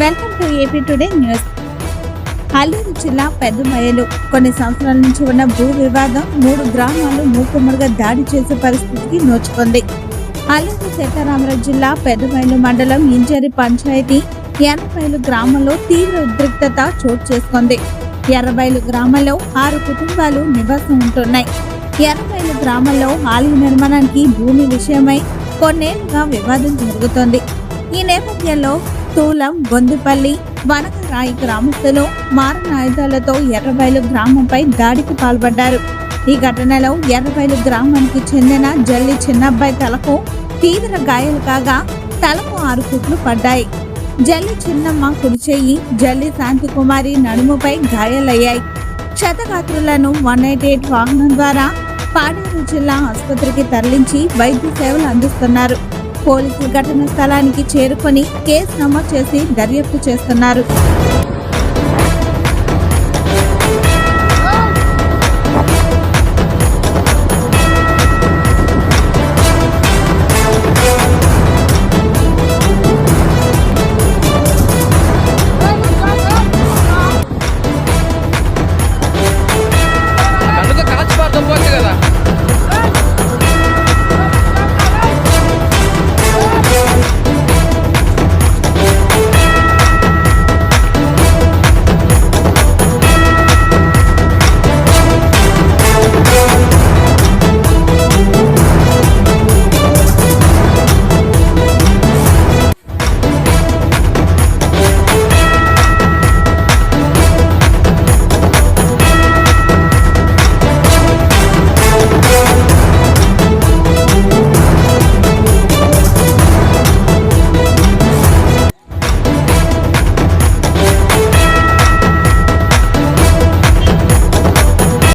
Welcome to AP today news. Alluri జిల్లా పెద్దమయ్యలు కొన్ని సంవత్సరాల నుంచి ఉన్న భూ వివాదం 3 గ్రామాలు మూకుమ్మడిగా దాడి చేసే పరిస్థితికి నోచుకుంది. అల్లూరు సీతారామరాజు జిల్లా పెద్దమయ్యలు మండలం ఇంజరి పంచాయతీ ఎర్రబైలు గ్రామంలో తీవ్ర ఉద్రిక్తత చోటు చేసుకుంది. ఎర్రబైలు గ్రామంలో 6 కుటుంబాలు నివాసం ఉంటున్నాయి. ఎర్రబైలు గ్రామంలో ఆలయ నిర్మాణానికి భూమి విషయమై కొన్నేళ్లుగా వివాదం జరుగుతోంది. ఈ నేపథ్యంలో తూలం, గొందుపల్లి, వనకరాయి గ్రామస్తులు మారణ ఆయుధాలతో ఎర్రబైలు గ్రామంపై దాడికి పాల్పడ్డారు. ఈ ఘటనలో ఎర్రబైలు గ్రామానికి చెందిన జల్లి చిన్నబ్బాయి తలకు తీవ్ర గాయాలు కాగా తలకు 6 కుట్లు పడ్డాయి. జల్లి చిన్నమ్మ కుడిచేయి, జల్లి శాంతికుమారి నడుముపై గాయాలయ్యాయి. క్షతగాత్రులను 188 వాహనం ద్వారా పాడేరు జిల్లా ఆసుపత్రికి తరలించి వైద్య సేవలు అందిస్తున్నారు. పోలీసులు ఘటనా స్థలానికి చేరుకొని కేసు నమోదు చేసి దర్యాప్తు చేస్తున్నారు.